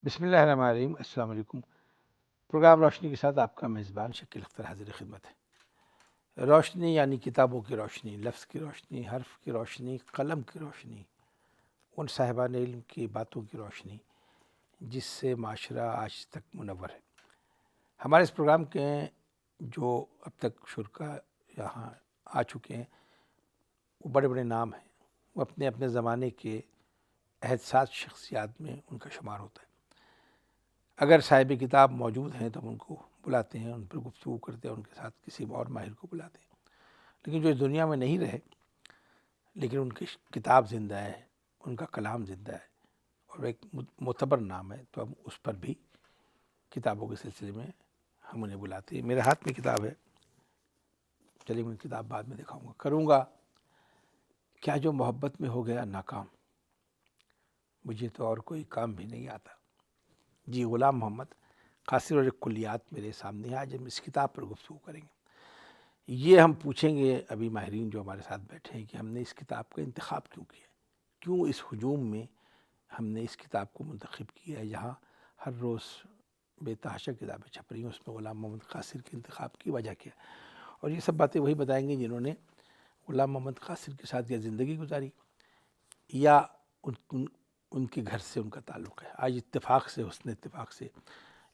بسم اللہ الرحمن الرحیم۔ السلام علیکم۔ پروگرام روشنی کے ساتھ آپ کا میزبان شکیل اختر حاضر خدمت ہے۔ روشنی یعنی کتابوں کی روشنی، لفظ کی روشنی، حرف کی روشنی، قلم کی روشنی، ان صاحبان علم کی باتوں کی روشنی جس سے معاشرہ آج تک منور ہے۔ ہمارے اس پروگرام کے جو اب تک شرکا یہاں آ چکے ہیں وہ بڑے بڑے نام ہیں، وہ اپنے اپنے زمانے کے حساس شخصیات میں ان کا شمار ہوتا ہے۔ اگر صاحب کتاب موجود ہیں تو ہم ان کو بلاتے ہیں، ان پر گفتگو کرتے ہیں، ان کے ساتھ کسی اور ماہر کو بلاتے ہیں۔ لیکن جو اس دنیا میں نہیں رہے لیکن ان کی کتاب زندہ ہے، ان کا کلام زندہ ہے اور ایک معتبر نام ہے، تو ہم اس پر بھی کتابوں کے سلسلے میں ہم انہیں بلاتے ہیں۔ میرے ہاتھ میں کتاب ہے، چلیے میں کتاب بعد میں دکھاؤں گا۔ کروں گا کیا جو محبت میں ہو گیا ناکام، مجھے تو اور کوئی کام بھی نہیں آتا۔ جی، غلام محمد قاصر اور ایک کلیات میرے سامنے ہے۔ آج ہم اس کتاب پر گفتگو کریں گے۔ یہ ہم پوچھیں گے ابھی ماہرین جو ہمارے ساتھ بیٹھے ہیں کہ ہم نے اس کتاب کا انتخاب کیوں کیا، کیوں اس ہجوم میں ہم نے اس کتاب کو منتخب کیا ہے، جہاں ہر روز بے تحاشا کتابیں چھپ رہی ہیں، اس میں غلام محمد قاصر کے انتخاب کی وجہ کیا ہے۔ اور یہ سب باتیں وہی بتائیں گے جنہوں نے غلام محمد قاصر کے ساتھ یا زندگی گزاری یا ان کے گھر سے ان کا تعلق ہے۔ آج اتفاق سے، حسن اتفاق سے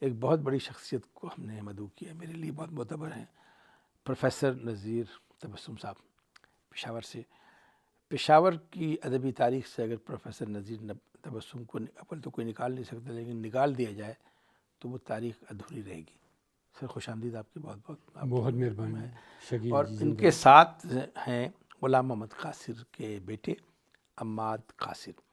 ایک بہت بڑی شخصیت کو ہم نے مدعو کیا ہے، میرے لیے بہت معتبر ہیں، پروفیسر نذیر تبسم صاحب پشاور سے۔ پشاور کی ادبی تاریخ سے اگر پروفیسر نذیر تبسم کو اول تو کوئی نکال نہیں سکتا، لیکن نکال دیا جائے تو وہ تاریخ ادھوری رہے گی۔ سر خوش آمدید آپ کی، بہت مہربانی شکیل اور جی۔ ان کے ساتھ ہیں غلام محمد قاصر کے بیٹے عماد قاصر،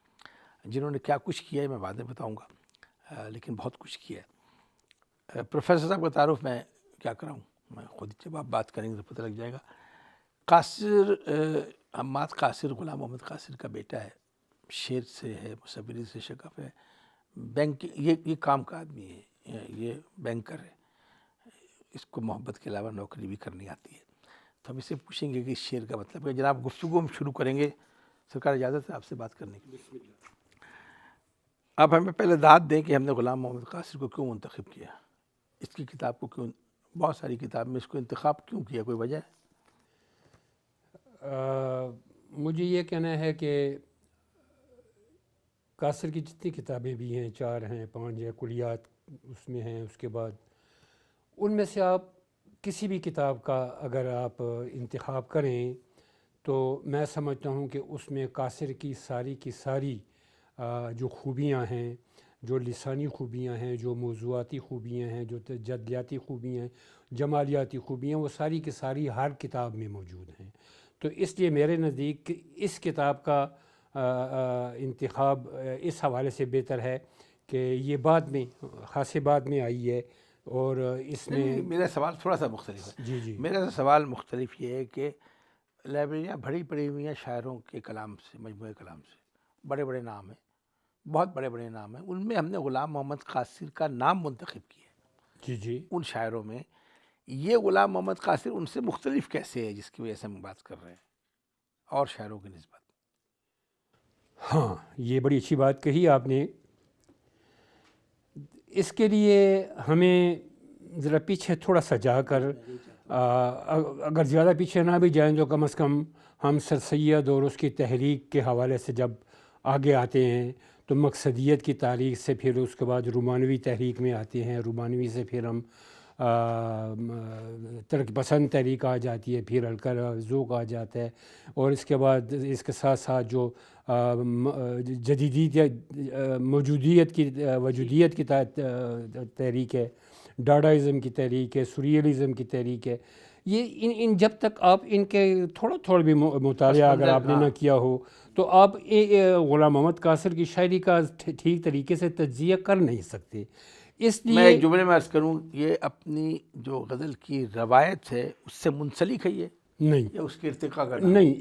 جنہوں نے کیا کچھ کیا ہے میں بعد میں بتاؤں گا، لیکن بہت کچھ کیا ہے۔ پروفیسر صاحب کا تعارف میں کیا کراؤں، میں خود جب آپ بات کریں گے تو پتہ لگ جائے گا۔ قاصر عماد قاصر غلام محمد قاصر کا بیٹا ہے، شعر سے ہے، مصوری سے شغف ہے، بینک یہ کام کا آدمی ہے، یہ بینکر ہے، اس کو محبت کے علاوہ نوکری بھی کرنی آتی ہے۔ تو ہم اسے پوچھیں گے کہ اس شعر کا مطلب ہے۔ جناب گفتگو ہم شروع کریں گے، سرکار اجازت ہے آپ سے بات کرنے کی؟ آپ ہمیں پہلے داد دیں کہ ہم نے غلام محمد قاصر کو کیوں منتخب کیا، اس کی کتاب کو کیوں، بہت ساری کتاب میں اس کو انتخاب کیوں کیا، کوئی وجہ ہے؟ مجھے یہ کہنا ہے کہ قاصر کی جتنی کتابیں بھی ہیں، 4 ہیں 5 ہیں، کلیات اس میں ہیں، اس کے بعد ان میں سے آپ کسی بھی کتاب کا اگر آپ انتخاب کریں تو میں سمجھتا ہوں کہ اس میں قاصر کی ساری جو خوبیاں ہیں، جو لسانی خوبیاں ہیں، جو موضوعاتی خوبیاں ہیں، جو جدلیاتی خوبیاں ہیں، جمالیاتی خوبیاں، وہ ساری کی ساری ہر کتاب میں موجود ہیں۔ تو اس لیے میرے نزدیک اس کتاب کا انتخاب اس حوالے سے بہتر ہے کہ یہ خاصے بعد میں آئی ہے، اور اس میں میرا سوال تھوڑا سا مختلف ہے۔ جی میرا سوال مختلف یہ ہے کہ لائبریریاں بھری پڑی ہوئی ہیں شاعروں کے کلام سے، مجموعے کلام سے، بڑے بڑے نام ہیں، بہت بڑے بڑے نام ہیں، ان میں ہم نے غلام محمد قاصر کا نام منتخب کیا ہے جی ان شاعروں میں۔ یہ غلام محمد قاصر ان سے مختلف کیسے ہے جس کی وجہ سے ہم بات کر رہے ہیں اور شاعروں کی نسبت؟ ہاں، یہ بڑی اچھی بات کہی آپ نے۔ اس کے لیے ہمیں ذرا پیچھے تھوڑا سا جا کر، اگر زیادہ پیچھے نہ بھی جائیں تو کم از کم ہم سر سید اور اس کی تحریک کے حوالے سے جب آگے آتے ہیں تو مقصدیت کی تاریخ سے پھر اس کے بعد رومانوی تحریک میں آتے ہیں، رومانوی سے پھر ہم ترک پسند تحریک آ جاتی ہے، پھر ہلکا ذوق آ جاتا ہے، اور اس کے بعد اس کے ساتھ ساتھ جو وجودیت کی تحریک ہے، ڈاڈائزم کی تحریک ہے، سوریلزم کی تحریک ہے۔ یہ ان جب تک آپ ان کے تھوڑا بھی مطالعہ اگر آپ نے نہ کیا ہو تو آپ غلام محمد قاصر کی شاعری کا ٹھیک طریقے سے تجزیہ کر نہیں سکتے۔ اس لیے میں ایک جملے میں عرض کروں، یہ اپنی جو غزل کی روایت ہے اس سے منسلک ہے یہ، نہیں، یا اس کے ارتقاء کا نام؟ نہیں،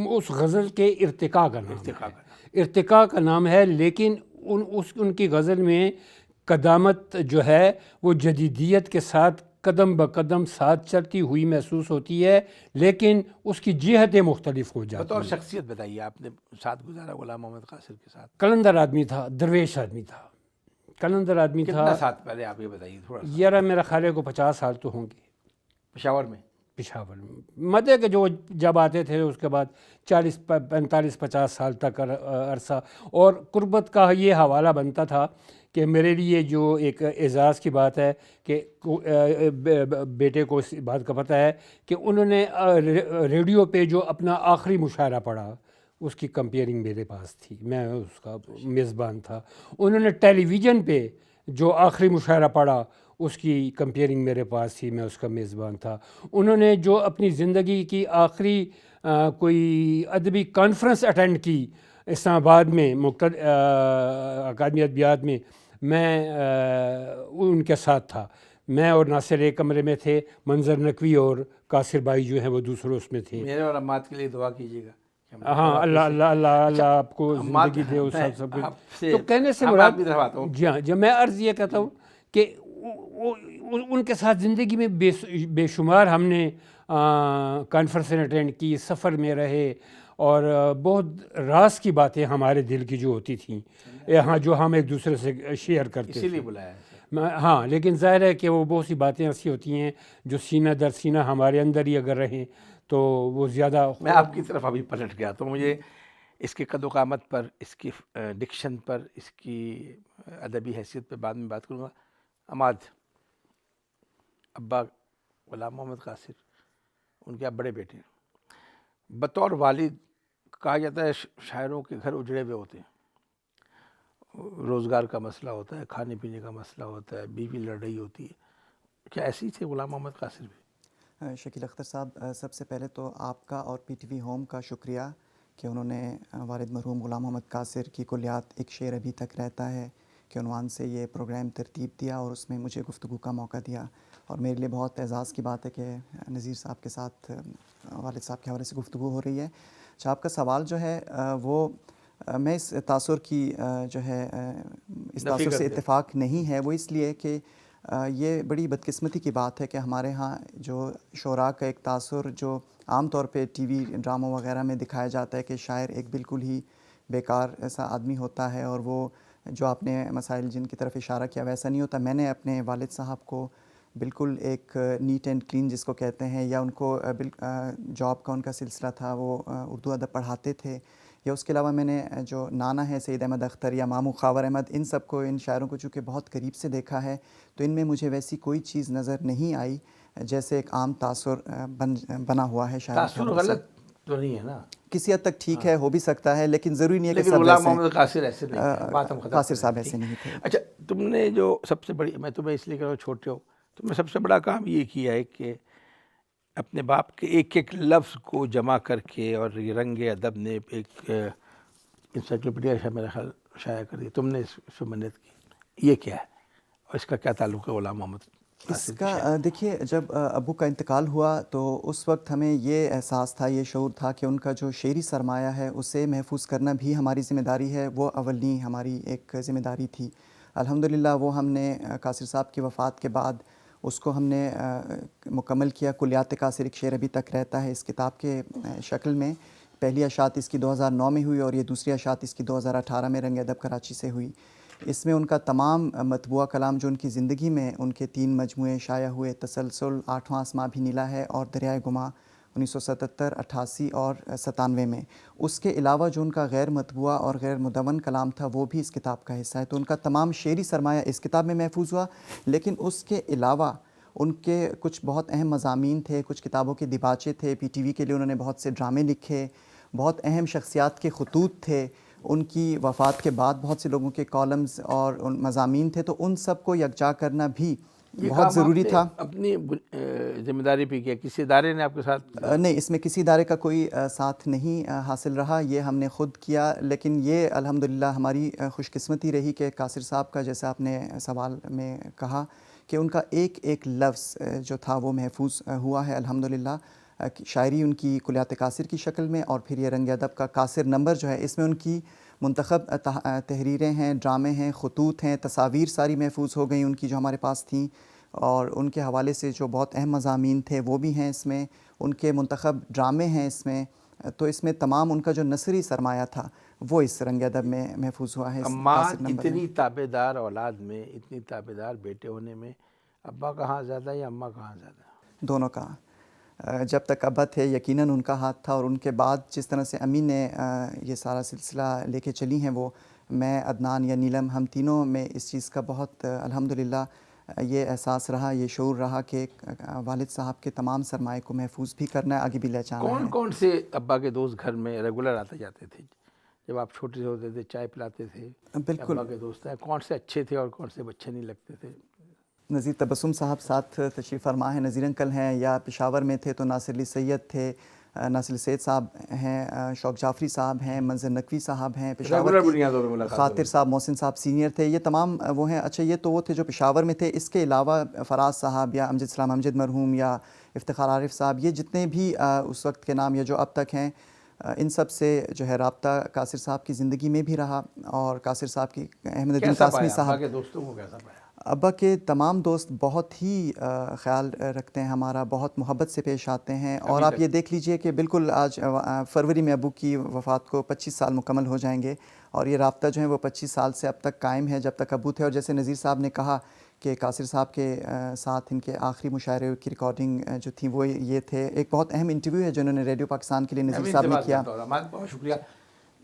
اس غزل کے ارتقاء کا نام ارتقاء ہے، کا نام، ارتقاء کا نام ہے، لیکن ان کی غزل میں قدامت جو ہے وہ جدیدیت کے ساتھ قدم بقدم ساتھ چلتی ہوئی محسوس ہوتی ہے، لیکن اس کی جہتیں مختلف ہو جاتی بطور ہیں۔ شخصیت بتائیے، آپ نے ساتھ گزارا غلام محمد قاصر کے ساتھ؟ قلندر آدمی تھا، درویش آدمی تھا، قلندر آدمی تھا. کتنا سال پہلے آپ یہ بتائیے تھوڑا سا. یار میرا خیال ہے کو 50 سال تو ہوں گے پشاور میں. پشاور میں. مدے کے جو جب آتے تھے اس کے بعد 40 45 50 سال تک عرصہ. اور قربت کا یہ حوالہ بنتا تھا کہ میرے لیے جو ایک اعزاز کی بات ہے کہ بیٹے کو اس بات کا پتہ ہے کہ انہوں نے ریڈیو پہ جو اپنا آخری مشاعرہ پڑھا اس کی کمپیئرنگ میرے پاس تھی, میں اس کا میزبان تھا. انہوں نے ٹیلی ویژن پہ جو آخری مشاعرہ پڑھا اس کی کمپیئرنگ میرے پاس تھی, میں اس کا میزبان تھا. انہوں نے جو اپنی زندگی کی آخری کوئی ادبی کانفرنس اٹینڈ کی اسلام آباد میں اکادمی ادبیات میں ان کے ساتھ تھا. میں اور ناصر ایک کمرے میں تھے, منظر نقوی اور قاصر بھائی جو ہیں وہ دوسرے اس میں تھے. میرے اور اماد کے لیے دعا کیجیے گا. ہاں اللہ اللہ اللہ اللہ آپ کو زندگی دے اس سب کچھ. تو کہنے سے مراد جی ہاں جب میں عرض یہ کہتا ہوں کہ ان کے ساتھ زندگی میں بے شمار ہم نے کانفرنسیں اٹینڈ کی, سفر میں رہے, اور بہت راز کی باتیں ہمارے دل کی جو ہوتی تھیں ہاں جو ہم ایک دوسرے سے شیئر کرتے اسی لیے تھے. بلایا. ہاں لیکن ظاہر ہے کہ وہ بہت سی باتیں ایسی ہوتی ہیں جو سینہ در سینہ ہمارے اندر ہی اگر رہیں تو وہ زیادہ. میں آپ کی طرف ابھی پلٹ گیا تو مجھے اس کے قد و قامت پر, اس کی ڈکشن پر, اس کی ادبی حیثیت پہ بعد میں بات کروں گا. اماد, ابا غلام محمد قاصر, ان کے آپ بڑے بیٹے ہیں. بطور والد کہا جاتا ہے شاعروں کے گھر اجڑے ہوئے ہوتے ہیں, روزگار کا مسئلہ ہوتا ہے, کھانے پینے کا مسئلہ ہوتا ہے, بیوی لڑ رہی ہوتی ہے. کیا ایسے ہی تھے غلام محمد قاصر بھی؟ شکیل اختر صاحب, سب سے پہلے تو آپ کا اور پی ٹی وی ہوم کا شکریہ کہ انہوں نے والد مرحوم غلام محمد قاصر کی کلیات ایک شعر ابھی تک رہتا ہے کے عنوان سے یہ پروگرام ترتیب دیا اور اس میں مجھے گفتگو کا موقع دیا. اور میرے لیے بہت اعزاز کی بات ہے کہ نذیر صاحب کے ساتھ والد صاحب کے حوالے سے گفتگو ہو رہی ہے. اچھا, آپ کا سوال جو ہے وہ میں اس تاثر کی جو ہے اس تاثر سے اتفاق نہیں ہے. وہ اس لیے کہ یہ بڑی بدقسمتی کی بات ہے کہ ہمارے ہاں جو شعراء کا ایک تاثر جو عام طور پہ ٹی وی ڈراموں وغیرہ میں دکھایا جاتا ہے کہ شاعر ایک بالکل ہی بیکار ایسا آدمی ہوتا ہے, اور وہ جو آپ نے مسائل جن کی طرف اشارہ کیا ویسا نہیں ہوتا. میں نے اپنے والد صاحب کو بالکل ایک نیٹ اینڈ کلین جس کو کہتے ہیں, یا ان کو جاب کا ان کا سلسلہ تھا, وہ اردو ادب پڑھاتے تھے. یا اس کے علاوہ میں نے جو نانا ہے سید احمد اختر یا ماموں خاور احمد, ان سب کو, ان شاعروں کو چونکہ بہت قریب سے دیکھا ہے تو ان میں مجھے ویسی کوئی چیز نظر نہیں آئی جیسے ایک عام تاثر بنا ہوا ہے شاعر. تاثر غلط تو نہیں ہے نا, کسی حد تک ٹھیک ہے, ہو بھی سکتا ہے, لیکن ضروری نہیں ہے کہ لیکن سب غلام محمد قاصر ایسے نہیں تھے. بات ہم ختم قاصر صاحب ایسے نہیں تھے. اچھا, تم نے جو سب سے بڑی, میں تمہیں اس لیے کہ چھوٹے ہو, تم نے سب سے بڑا کام یہ کیا ہے کہ اپنے باپ کے ایک ایک لفظ کو جمع کر کے, اور یہ رنگ ادب نے ایک انسائکلوپیڈیا میرا خیال شائع کر دیا. تم نے اس سے محنت کی, یہ کیا ہے اور اس کا کیا تعلق ہے غلام محمد اس کا؟ دیکھیے, جب ابو کا انتقال ہوا تو اس وقت ہمیں یہ احساس تھا, یہ شعور تھا کہ ان کا جو شعری سرمایہ ہے اسے محفوظ کرنا بھی ہماری ذمہ داری ہے. وہ اولین ہماری ایک ذمہ داری تھی. الحمدللہ وہ ہم نے قاصر صاحب کی وفات کے بعد اس کو ہم نے مکمل کیا. کلیات قاصر ایک شعر ابھی تک رہتا ہے اس کتاب کے شکل میں. پہلی اشاعت اس کی 2009 میں ہوئی اور یہ دوسری اشاعت اس کی 2018 میں رنگ ادب کراچی سے ہوئی. اس میں ان کا تمام مطبوعہ کلام جو ان کی زندگی میں ان کے 3 مجموعے شائع ہوئے, تسلسل, آٹھواں آسماں بھی نیلا ہے اور دریائے گما 1977, 88 اور 97 میں. اس کے علاوہ جو ان کا غیر مطبوعہ اور غیر مدون کلام تھا وہ بھی اس کتاب کا حصہ ہے. تو ان کا تمام شعری سرمایہ اس کتاب میں محفوظ ہوا. لیکن اس کے علاوہ ان کے کچھ بہت اہم مضامین تھے, کچھ کتابوں کے دیباچے تھے, پی ٹی وی کے لیے انہوں نے بہت سے ڈرامے لکھے, بہت اہم شخصیات کے خطوط تھے. ان کی وفات کے بعد بہت سے لوگوں کے کالمز اور مضامین تھے, تو ان سب کو یکجا کرنا بھی بہت ضروری تھا. اپنی ذمہ داری پہ کیا, کسی ادارے نے آپ کے ساتھ؟ نہیں, اس میں کسی ادارے کا کوئی ساتھ نہیں حاصل رہا, یہ ہم نے خود کیا. لیکن یہ الحمدللہ ہماری خوش قسمتی رہی کہ قاصر صاحب کا, جیسا آپ نے سوال میں کہا, کہ ان کا ایک ایک لفظ جو تھا وہ محفوظ ہوا ہے الحمدللہ. شاعری ان کی کلیات قاصر کی شکل میں, اور پھر یہ رنگ ادب کا قاصر نمبر جو ہے اس میں ان کی منتخب تحریریں ہیں, ڈرامے ہیں, خطوط ہیں, تصاویر ساری محفوظ ہو گئیں ان کی جو ہمارے پاس تھیں, اور ان کے حوالے سے جو بہت اہم مضامین تھے وہ بھی ہیں اس میں. ان کے منتخب ڈرامے ہیں اس میں, تو اس میں تمام ان کا جو نثری سرمایہ تھا وہ اس رنگ ادب میں محفوظ ہوا ہے اس اماں قاصر نمبر میں۔ اتنی تابع دار اولاد میں، اتنی تابع دار بیٹے ہونے میں ابا کہاں زیادہ یا اماں کہاں زیادہ؟ دونوں کا جب تک ابا تھے یقیناً ان کا ہاتھ تھا، اور ان کے بعد جس طرح سے امی نے یہ سارا سلسلہ لے کے چلی ہیں، وہ میں، عدنان یا نیلم، ہم تینوں میں اس چیز کا بہت الحمدللہ یہ احساس رہا، یہ شعور رہا کہ والد صاحب کے تمام سرمائے کو محفوظ بھی کرنا ہے، آگے بھی لے جانا ہے۔ کون کون سے ابا کے دوست گھر میں ریگولر آتے جاتے تھے؟ جب آپ چھوٹے سے ہوتے تھے چائے پلاتے تھے، بالکل، ابا کے دوست ہیں کون سے اچھے تھے اور کون سے اچھے نہیں لگتے تھے؟ نذیر تبسم صاحب ساتھ تشریف فرما ہیں، نذیر انکل ہیں، یا پشاور میں تھے تو ناصر علی سید تھے، ناصر علی سید صاحب ہیں، شوق جعفری صاحب ہیں، منظر نقوی صاحب ہیں پشاور ریگولر کی، بنیادوں پہ ملاقات خاطر صاحب، محسن صاحب سینئر تھے، یہ تمام وہ ہیں۔ اچھا، یہ تو وہ تھے جو پشاور میں تھے، اس کے علاوہ فراز صاحب یا امجد اسلام امجد مرحوم یا افتخار عارف صاحب، یہ جتنے بھی اس وقت کے نام یا جو اب تک ہیں، ان سب سے جو ہے رابطہ قاصر صاحب کی زندگی میں بھی رہا، اور قاصر صاحب کی احمد الدین کیسا قاسمی پایا ابا صاحب، کے دوستوں کو کیسا پایا؟ ابا کے تمام دوست بہت ہی خیال رکھتے ہیں ہمارا، بہت محبت سے پیش آتے ہیں، اور آپ یہ دیکھ لیجئے کہ بالکل آج فروری میں ابو کی وفات کو 25 سال مکمل ہو جائیں گے، اور یہ رابطہ جو ہے وہ 25 سال سے اب تک قائم ہے جب تک ابو تھے۔ اور جیسے نذیر صاحب نے کہا کہ قاصر صاحب کے ساتھ ان کے آخری مشاعرے کی ریکارڈنگ جو تھی وہ یہ تھے، ایک بہت اہم انٹرویو ہے جو انہوں نے ریڈیو پاکستان کے لیے نذیر صاحب نے کیا۔ بہت شکریہ۔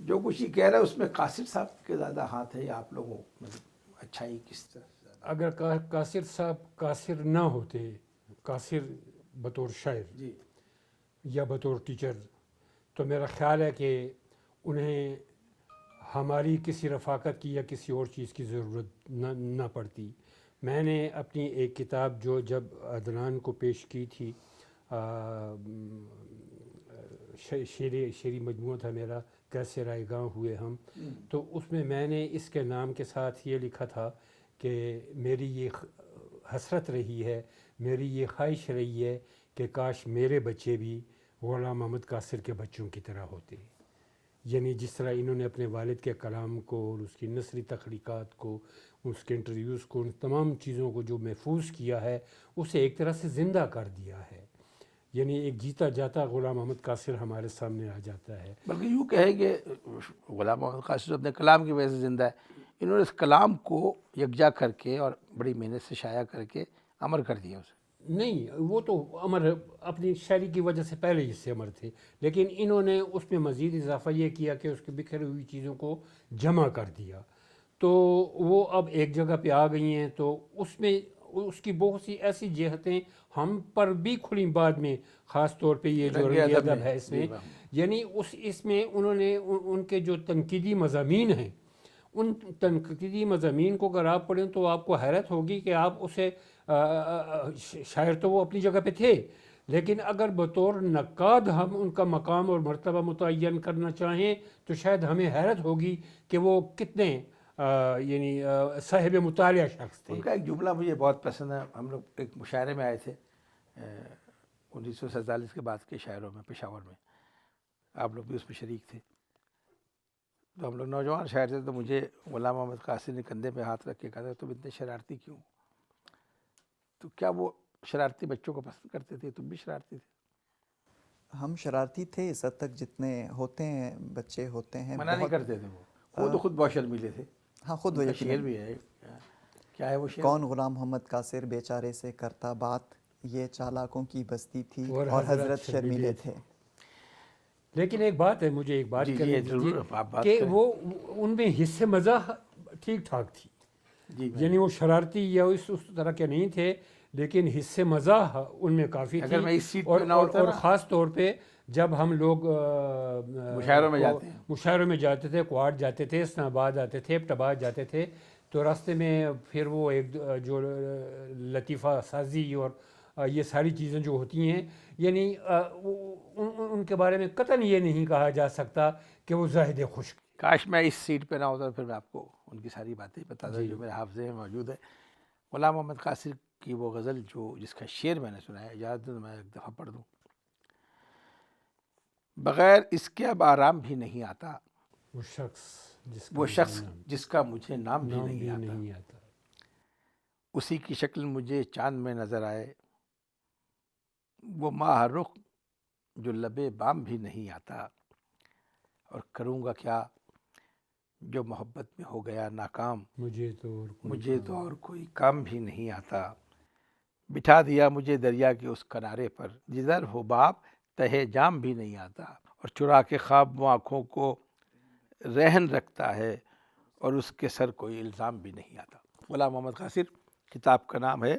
جو کچھ یہ کہہ رہا ہے اس میں قاصر صاحب کے زیادہ ہاتھ ہے یا آپ لوگوں مطلب اچھائی کس طرح؟ اگر قاصر صاحب قاصر نہ ہوتے، قاصر بطور شاعر جی یا بطور ٹیچر، تو میرا خیال ہے کہ انہیں ہماری کسی رفاقت کی یا کسی اور چیز کی ضرورت نہ پڑتی۔ میں نے اپنی ایک کتاب جو جب عدنان کو پیش کی تھی، شعری مجموعہ تھا میرا، کیسے رائے گاں ہوئے ہم، تو اس میں نے اس کے نام کے ساتھ یہ لکھا تھا کہ میری یہ حسرت رہی ہے، میری یہ خواہش رہی ہے کہ کاش میرے بچے بھی غلام محمد قاصر کے بچوں کی طرح ہوتے، یعنی جس طرح انہوں نے اپنے والد کے کلام کو اور اس کی نثری تخلیقات کو، اس کے انٹرویوز کو، ان تمام چیزوں کو جو محفوظ کیا ہے، اسے ایک طرح سے زندہ کر دیا ہے، یعنی ایک جیتا جاتا غلام محمد قاصر ہمارے سامنے آ جاتا ہے۔ بلکہ یوں کہے کہ غلام محمد قاصر اپنے کلام کی وجہ سے زندہ ہے، انہوں نے اس کلام کو یکجا کر کے اور بڑی محنت سے شائع کر کے امر کر دیا اسے۔ نہیں، وہ تو امر اپنی شاعری کی وجہ سے پہلے ہی سے امر تھے، لیکن انہوں نے اس میں مزید اضافہ یہ کیا کہ اس کی بکھری ہوئی چیزوں کو جمع کر دیا، تو وہ اب ایک جگہ پہ آ گئی ہیں، تو اس میں اس کی بہت سی ایسی جہتیں ہم پر بھی کھلیں بعد میں، خاص طور پہ یہ جو رنگ ادب ہے اس میں، یعنی اس میں انہوں نے ان کے جو تنقیدی مضامین ہیں، ان تنقیدی مضامین کو اگر آپ پڑھیں تو آپ کو حیرت ہوگی کہ آپ اسے شاعر تو وہ اپنی جگہ پہ تھے، لیکن اگر بطور نقاد ہم ان کا مقام اور مرتبہ متعین کرنا چاہیں تو شاید ہمیں حیرت ہوگی کہ وہ کتنے یعنی صاحب مطالعہ شخص تھے۔ ان کا ایک جملہ مجھے بہت پسند ہے، ہم لوگ ایک مشاعرے میں آئے تھے 1947 کے بعد کے شاعروں میں پشاور میں، آپ لوگ بھی اس میں شریک تھے، تو ہم لوگ نوجوان شاعر تھے، تو مجھے غلام محمد قاصر نے کندھے پہ ہاتھ رکھ کے کہا تھا تم اتنے شرارتی کیوں؟ تو کیا وہ شرارتی بچوں کو پسند کرتے تھے؟ تم بھی شرارتی تھے؟ ہم شرارتی تھے اس حد تک جتنے ہوتے ہیں بچے ہوتے ہیں، منع نہیں کرتے تھے وہ خود بہت شرمیلے تھے۔ ہاں، خود ان وہ کا شعر بھی ہے، کیا ہے وہ شعر؟ کون غلام محمد قاصر بیچارے سے کرتا بات، یہ چالاکوں کی بستی تھی اور حضرت شرمیلے تھے۔ لیکن ایک بات ہے، مجھے ایک بات کرنی ضرور آپ بات کہ کریں۔ وہ ان میں حصے مزاح ٹھیک ٹھاک تھی، یعنی وہ شرارتی یا اس طرح کے نہیں تھے، لیکن حصے مزاح ان میں کافی اگر میں اس تھی، سیٹ پہ نہ ہوتا اور نا، خاص طور پہ جب ہم لوگ مشاعروں میں جاتے تھے، کوارٹ جاتے تھے، اسلام آباد آتے تھے، ایبٹ آباد جاتے تھے، تو راستے میں پھر وہ ایک جو لطیفہ سازی اور یہ ساری چیزیں جو ہوتی ہیں، یعنی ان کے بارے میں قطعاً یہ نہیں کہا جا سکتا کہ وہ زاہد خشک۔ کاش میں اس سیٹ پہ نہ ہوتا، پھر میں آپ کو ان کی ساری باتیں بتاتا جو میرے حافظے میں موجود ہے۔ غلام محمد قاصر کی وہ غزل جس کا شعر میں نے سنا ہے، اجازت دو میں ایک دفعہ پڑھ دوں۔ بغیر اس کے اب آرام بھی نہیں آتا، وہ شخص جس کا مجھے نام بھی نہیں آتا، اسی کی شکل مجھے چاند میں نظر آئے، وہ ماہ رخ جو لبے بام بھی نہیں آتا، اور کروں گا کیا جو محبت میں ہو گیا ناکام، مجھے تو اور کوئی کام بھی نہیں آتا، بٹھا دیا مجھے دریا کے اس کنارے پر، جدھر ہو باپ تہے جام بھی نہیں آتا، اور چرا کے خواب وہ آنکھوں کو رہن رکھتا ہے، اور اس کے سر کوئی الزام بھی نہیں آتا۔ غلام محمد قاصر، کتاب کا نام ہے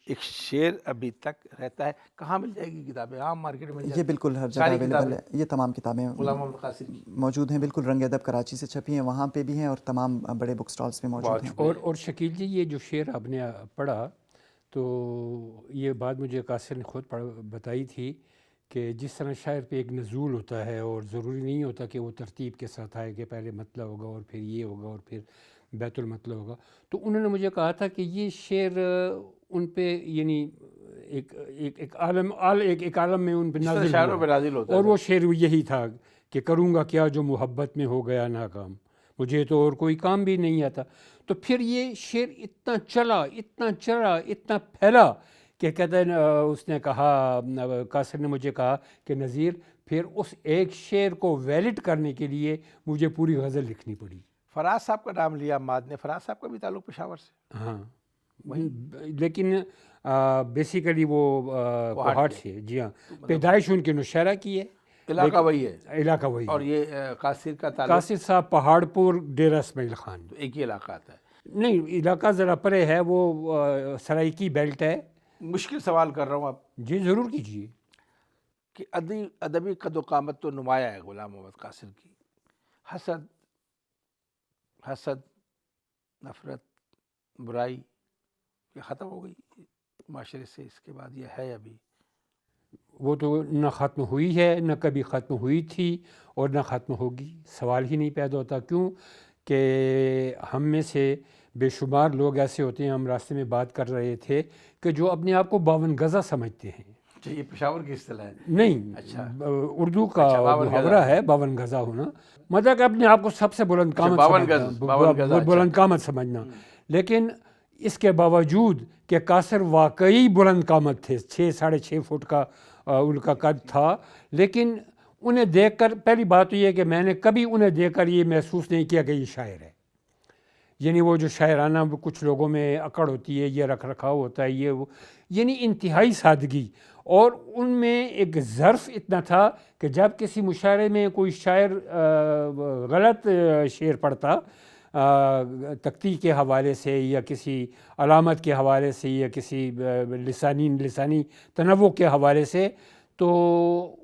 ایک شعر ابھی تک رہتا ہے۔ کہاں مل جائے گی کتابیں؟ عام مارکیٹ میں مل جائے یہ گی؟ بالکل ہر جگہ ساری اویلیبل کتابیں ہے، یہ تمام کتابیں غلام محمد قاصر کی موجود ہیں، بالکل رنگ ادب کراچی سے چھپی ہیں، وہاں پہ بھی ہیں اور تمام بڑے بک سٹالز پہ موجود ہیں۔ اور شکیل جی، یہ جو شعر آپ نے پڑھا تو یہ بات مجھے قاصر نے خود بتائی تھی کہ جس طرح شاعر پہ ایک نزول ہوتا ہے، اور ضروری نہیں ہوتا کہ وہ ترتیب کے ساتھ آئے کہ پہلے مطلع ہوگا اور پھر یہ ہوگا اور پھر بیت المطلع ہوگا، تو انہوں نے مجھے کہا تھا کہ یہ شعر ان پہ یعنی ایک عالم میں ان پہ نازل شاعروں پہ ہوا، نازل ہوتا اور ہے۔ وہ شعر یہی تھا کہ کروں گا کیا جو محبت میں ہو گیا ناکام، مجھے تو اور کوئی کام بھی نہیں آتا۔ تو پھر یہ شعر اتنا چلا اتنا پھیلا کہ کہتے ہیں اس نے کہا، قاصر نے مجھے کہا کہ نذیر پھر اس ایک شعر کو ویلڈ کرنے کے لیے مجھے پوری غزل لکھنی پڑی۔ فراز صاحب کا نام لیا ماد نے، فراز صاحب کا بھی تعلق پشاور سے؟ ہاں، لیکن بیسیکلی وہ کوہاٹ سے، جی ہاں، پیدائش ان کے نوشہرہ کی ہے، علاقہ وہی ہے، علاقہ وہی اور ہے۔ یہ قاصر کا تعلق قاصر صاحب پہاڑ پور ڈیرہ اسماعیل خان، تو ایک ہی علاقہ آتا ہے۔ نہیں علاقہ ذرا پرے ہے، وہ سرائکی بیلٹ ہے۔ مشکل سوال کر رہا ہوں اب جی ضرور کیجیے۔ کہ ادبی قد و قامت تو نمایاں ہے غلام محمد قاصر کی، حسد، نفرت، برائی یہ ختم ہو گئی معاشرے سے، اس کے بعد یہ ہے ابھی؟ وہ تو نہ ختم ہوئی ہے، نہ کبھی ختم ہوئی تھی، اور نہ ختم ہوگی، سوال ہی نہیں پیدا ہوتا۔ کیوں کہ ہم میں سے بے شمار لوگ ایسے ہوتے ہیں، ہم راستے میں بات کر رہے تھے، کہ جو اپنے آپ کو 52 گزا سمجھتے ہیں۔ یہ پشاور کی اصطلاح ہے؟ نہیں، اچھا، اردو کا 52 محاورہ ہے 52 گزا ہونا، مطلب کہ اپنے آپ کو سب سے بلند قامت سمجھنا، لیکن اس کے باوجود کہ قاصر واقعی بلند قامت تھے، 6.5 فٹ کا ان کا قد تھا، لیکن انہیں دیکھ کر پہلی بات تو یہ ہے کہ میں نے کبھی انہیں دیکھ کر یہ محسوس نہیں کیا کہ یہ شاعر ہے۔ یعنی وہ جو شاعرانہ کچھ لوگوں میں اکڑ ہوتی ہے، یہ رکھ رکھاؤ ہوتا ہے، یہ وہ، یعنی انتہائی سادگی، اور ان میں ایک ظرف اتنا تھا کہ جب کسی مشاعرے میں کوئی شاعر غلط شعر پڑھتا تقطیع کے حوالے سے، یا کسی علامت کے حوالے سے، یا کسی لسانی تنوع کے حوالے سے، تو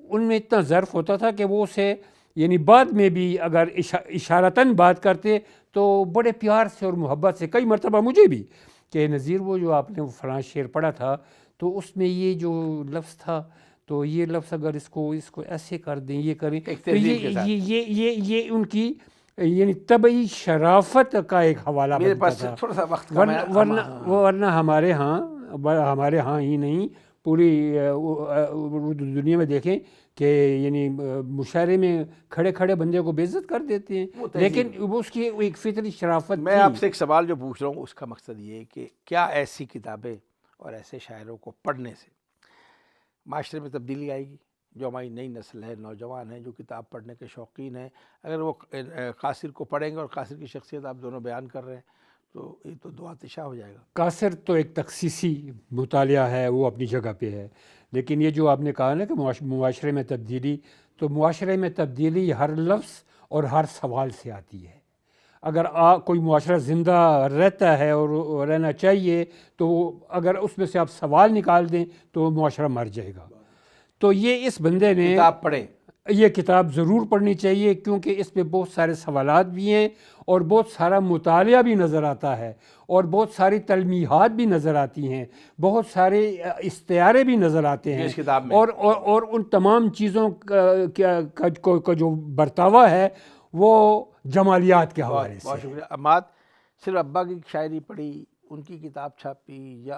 ان میں اتنا ظرف ہوتا تھا کہ وہ اسے یعنی بعد میں بھی اگر اشارتاً بات کرتے تو بڑے پیار سے اور محبت سے، کئی مرتبہ مجھے بھی، کہ نذیر وہ جو آپ نے فلاں شعر پڑھا تھا تو اس میں یہ جو لفظ تھا، تو یہ لفظ اگر اس کو ایسے کر دیں، یہ کریں، تو یہ ان کی یعنی طبعی شرافت کا ایک حوالہ بنتا تھا۔ تھوڑا سا وقت ورنہ ہمارے ہاں ہی نہیں، پوری دنیا میں دیکھیں کہ یعنی مشاعرے میں کھڑے کھڑے بندے کو بے عزت کر دیتے ہیں، لیکن اس کی ایک فطری شرافت تھی۔ میں آپ سے ایک سوال جو پوچھ رہا ہوں اس کا مقصد یہ ہے کہ کیا ایسی کتابیں اور ایسے شاعروں کو پڑھنے سے معاشرے میں تبدیلی آئے گی؟ جو ہماری نئی نسل ہے، نوجوان ہیں جو کتاب پڑھنے کے شوقین ہیں، اگر وہ قاصر کو پڑھیں گے، اور قاصر کی شخصیت آپ دونوں بیان کر رہے ہیں، تو یہ تو دو آتشہ ہو جائے گا۔ قاصر تو ایک تخصیصی مطالعہ ہے، وہ اپنی جگہ پہ ہے، لیکن یہ جو آپ نے کہا نا کہ معاشرے میں تبدیلی، تو معاشرے میں تبدیلی ہر لفظ اور ہر سوال سے آتی ہے۔ اگر کوئی معاشرہ زندہ رہتا ہے اور رہنا چاہیے، تو اگر اس میں سے آپ سوال نکال دیں تو وہ معاشرہ مر جائے گا۔ تو یہ اس بندے نے کتاب پڑھیں، یہ کتاب ضرور پڑھنی چاہیے، کیونکہ اس پہ بہت سارے سوالات بھی ہیں، اور بہت سارا مطالعہ بھی نظر آتا ہے، اور بہت ساری تلمیحات بھی نظر آتی ہیں، بہت سارے استعارے بھی نظر آتے ہیں، اس کتاب میں اور ان تمام چیزوں کا جو برتاوا ہے وہ جمالیات کے حوالے سے۔ بہت شکریہ۔ عماد، صرف ابا کی شاعری پڑھی، ان کی کتاب چھاپی، یا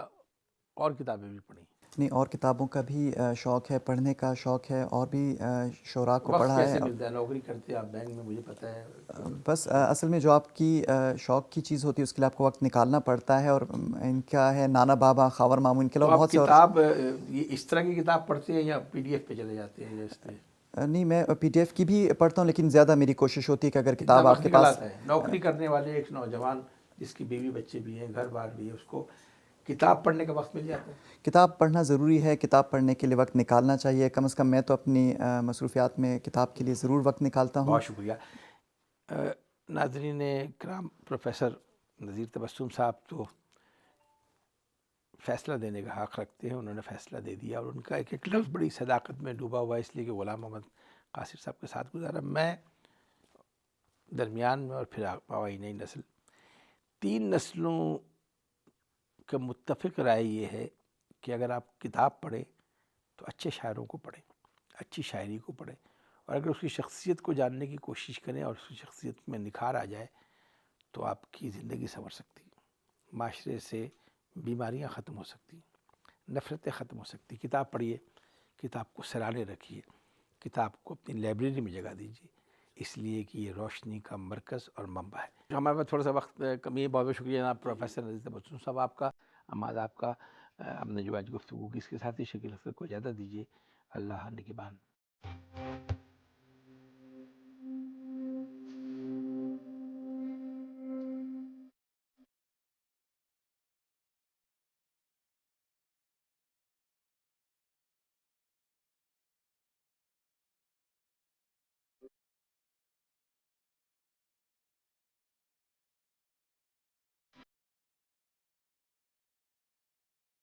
اور کتابیں بھی پڑھی؟ نہیں، اور کتابوں کا بھی شوق ہے، پڑھنے کا شوق ہے، اور بھی شعراء کو وقت پڑھا ہے. کیسے ملتا ہے؟ نوکری کرتے ہیں آپ بینک میں، مجھے پتہ ہے. بس اصل میں جو آپ کی شوق کی چیز ہوتی ہے اس کے لیے آپ کو وقت نکالنا پڑتا ہے. اور ان کا ہے نانا بابا، خاور ماموں، ان کے تو علاوہ آپ بہت سے اور. کتاب یہ اس طرح کی کتاب پڑھتے ہیں یا پی ڈی ایف پہ چلے جاتے ہیں یا اس پہ؟ نہیں، میں پی ڈی ایف کی بھی پڑھتا ہوں، لیکن زیادہ میری کوشش ہوتی ہے کہ اگر کتنا کتاب آپ وقت کے نکل پاس. آتا ہے نوکری کرنے والے ایک نوجوان جس کی بیوی بچے بھی ہیں، گھر بار بھی ہے، اس کو کتاب پڑھنے کا وقت مل جاتا ہے؟ کتاب پڑھنا ضروری ہے، کتاب پڑھنے کے لیے وقت نکالنا چاہیے. کم از کم میں تو اپنی مصروفیات میں کتاب کے لیے ضرور وقت نکالتا ہوں. بہت شکریہ. ناظرین کرام، پروفیسر نذیر تبسم صاحب تو فیصلہ دینے کا حق رکھتے ہیں. انہوں نے فیصلہ دے دیا، اور ان کا ایک ایک لفظ بڑی صداقت میں ڈوبا ہوا ہے، اس لیے کہ غلام محمد قاصر صاحب کے ساتھ گزارا. میں درمیان میں اور پھر آئی نئی نسل، تین نسلوں کا متفق رائے یہ ہے کہ اگر آپ کتاب پڑھیں تو اچھے شاعروں کو پڑھیں، اچھی شاعری کو پڑھیں، اور اگر اس کی شخصیت کو جاننے کی کوشش کریں اور اس کی شخصیت میں نکھار آ جائے تو آپ کی زندگی سنور سکتی، معاشرے سے بیماریاں ختم ہو سکتی، نفرتیں ختم ہو سکتی. کتاب پڑھیے، کتاب کو سرانے رکھیے، کتاب کو اپنی لائبریری میں جگہ دیجیے، اس لیے کہ یہ روشنی کا مرکز اور منبع ہے. ہمارے پاس تھوڑا سا وقت کمی ہے. بہت بہت شکریہ جناب پروفیسر نذیر تبسم صاحب آپ کا. اماد آپ کا. ہم نے جو آج گفتگو کی اس کے ساتھ ہی شکیل اختر کو اجازت دیجیے. اللہ نگہبان.